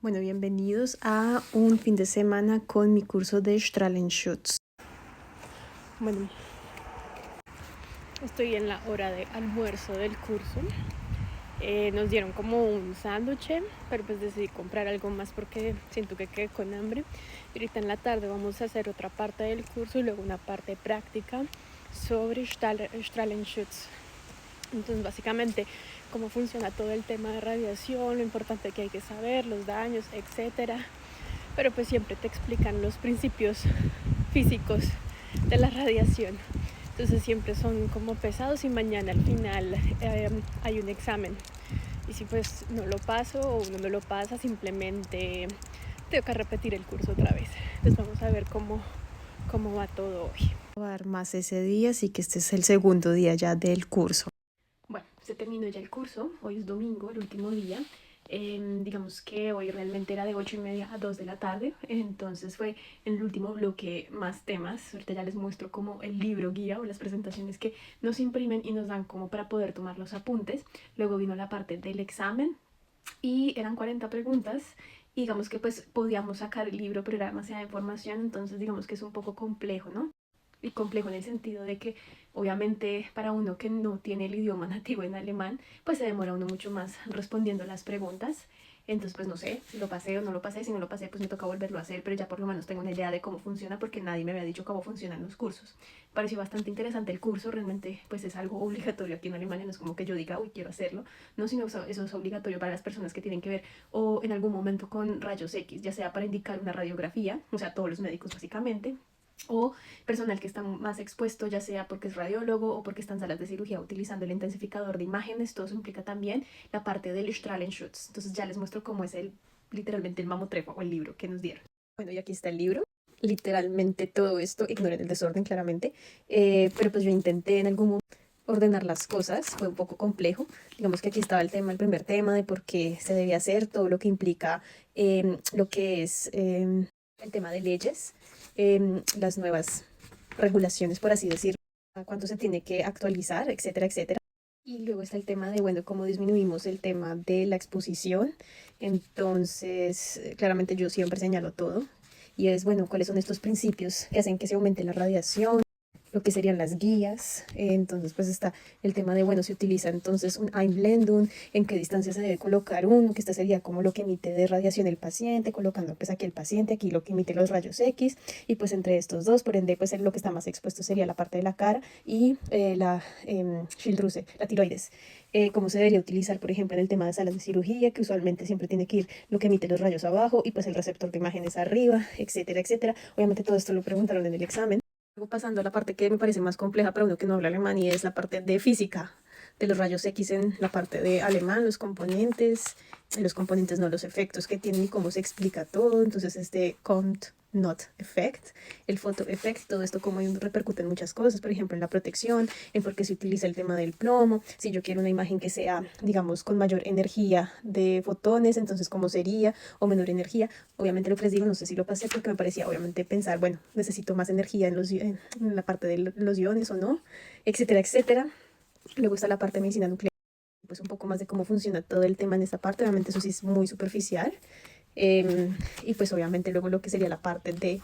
Bueno, bienvenidos a un fin de semana con mi curso de Strahlenschutz. Bueno, estoy en la hora de almuerzo del curso. Nos dieron como un sándwich, pero pues decidí comprar algo más porque siento que quedé con hambre. Y ahorita en la tarde vamos a hacer otra parte del curso y luego una parte práctica sobre Strahlenschutz. Entonces, básicamente, cómo funciona todo el tema de radiación, lo importante que hay que saber, los daños, etcétera. Pero pues siempre te explican los principios físicos de la radiación. Entonces siempre son como pesados y mañana al final hay un examen. Y si pues no lo paso o uno no lo pasa, simplemente tengo que repetir el curso otra vez. Entonces vamos a ver cómo va todo hoy. Voy a dar más ese día, así que este es el segundo día ya del curso. Bueno, se terminó ya el curso, hoy es domingo, el último día. Digamos que hoy realmente era de 8:30 a 2 de la tarde, entonces fue en el último bloque más temas. Ahorita ya les muestro como el libro guía o las presentaciones que nos imprimen y nos dan como para poder tomar los apuntes. Luego vino la parte del examen y eran 40 preguntas. Y digamos que pues podíamos sacar el libro, pero era demasiada información, entonces digamos que es un poco complejo, ¿no? Y complejo en el sentido de que obviamente para uno que no tiene el idioma nativo en alemán, pues se demora uno mucho más respondiendo las preguntas. Entonces pues no sé si lo pasé o no lo pasé. Si no lo pasé pues me toca volverlo a hacer, pero ya por lo menos tengo una idea de cómo funciona porque nadie me había dicho cómo funcionan los cursos. Me pareció bastante interesante el curso, realmente pues es algo obligatorio aquí en Alemania, no es como que yo diga uy quiero hacerlo, no, sino eso es obligatorio para las personas que tienen que ver o en algún momento con rayos X, ya sea para indicar una radiografía, o sea todos los médicos básicamente, o personal que está más expuesto, ya sea porque es radiólogo o porque está en salas de cirugía utilizando el intensificador de imágenes. Todo eso implica también la parte del Strahlenschutz. Entonces ya les muestro cómo es literalmente el mamotrepo o el libro que nos dieron. Bueno, y aquí está el libro. Literalmente todo esto, ignoren el desorden claramente, pero pues yo intenté en algún momento ordenar las cosas, fue un poco complejo. Digamos que aquí estaba el primer tema de por qué se debía hacer, todo lo que implica lo que es el tema de leyes, las nuevas regulaciones, por así decirlo, a cuánto se tiene que actualizar, etcétera, etcétera. Y luego está el tema de, bueno, cómo disminuimos el tema de la exposición. Entonces, claramente yo siempre señalo todo. Y es, bueno, cuáles son estos principios que hacen que se aumente la radiación, lo que serían las guías. Entonces, pues está el tema de, bueno, se utiliza entonces un Einblendung, en qué distancia se debe colocar uno, que esta sería como lo que emite de radiación el paciente, colocando pues aquí el paciente, aquí lo que emite los rayos X, y pues entre estos dos, por ende, pues lo que está más expuesto sería la parte de la cara y la Schilddrüse, la tiroides. Cómo se debería utilizar, por ejemplo, en el tema de salas de cirugía, que usualmente siempre tiene que ir lo que emite los rayos abajo y pues el receptor de imágenes arriba, etcétera, etcétera. Obviamente todo esto lo preguntaron en el examen. Luego pasando a la parte que me parece más compleja para uno que no habla alemán y es la parte de física de los rayos X en la parte de alemán, los componentes no los efectos que tienen y cómo se explica todo. Entonces este Comte not effect, el photo effect, todo esto como repercute en muchas cosas, por ejemplo en la protección, en por qué se utiliza el tema del plomo, si yo quiero una imagen que sea, digamos, con mayor energía de fotones, entonces cómo sería, o menor energía. Obviamente lo que les digo, no sé si lo pasé porque me parecía obviamente pensar, bueno, necesito más energía en la parte de los iones o no, etcétera, etcétera. Luego está la parte de medicina nuclear, pues un poco más de cómo funciona todo el tema en esta parte, obviamente eso sí es muy superficial. Y pues obviamente luego lo que sería la parte de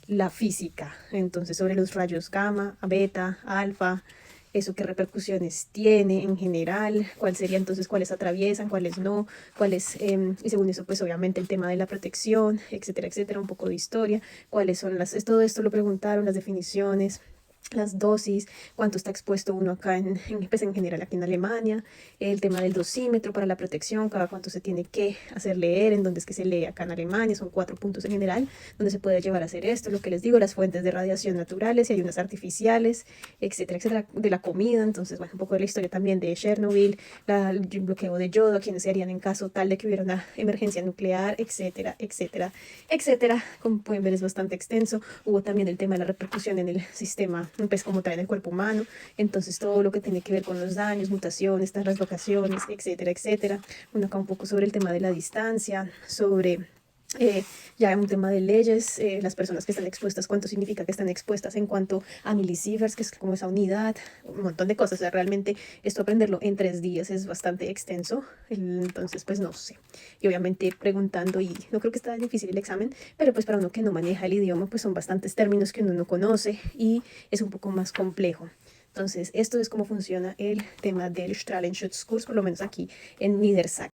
la física, entonces sobre los rayos gamma, beta, alfa, eso qué repercusiones tiene en general, cuál sería entonces, cuáles atraviesan, cuáles no, cuáles, y según eso pues obviamente el tema de la protección, etcétera, etcétera, un poco de historia, cuáles son todo esto lo preguntaron, las definiciones, las dosis, cuánto está expuesto uno acá pues en general aquí en Alemania, el tema del dosímetro para la protección, cada cuánto se tiene que hacer leer, en dónde es que se lee acá en Alemania, son 4 puntos en general, donde se puede llevar a hacer esto, lo que les digo, las fuentes de radiación naturales y hay unas artificiales, etcétera, etcétera, de la comida. Entonces, bueno, un poco de la historia también de Chernobyl, el bloqueo de yodo, quienes se harían en caso tal de que hubiera una emergencia nuclear, etcétera, etcétera, etcétera. Como pueden ver es bastante extenso. Hubo también el tema de la repercusión en el sistema, pues como tal en el cuerpo humano, entonces todo lo que tiene que ver con los daños, mutaciones, translocaciones, etcétera, etcétera. Bueno, acá un poco sobre el tema de la distancia, sobre Ya un tema de leyes, las personas que están expuestas, cuánto significa que están expuestas en cuanto a milisieverts, que es como esa unidad, un montón de cosas. O sea, realmente esto aprenderlo en 3 días es bastante extenso, entonces pues no sé. Y obviamente preguntando, y no creo que está difícil el examen, pero pues para uno que no maneja el idioma, pues son bastantes términos que uno no conoce y es un poco más complejo. Entonces, esto es cómo funciona el tema del Strahlenschutzkurs, por lo menos aquí en Niedersachsen.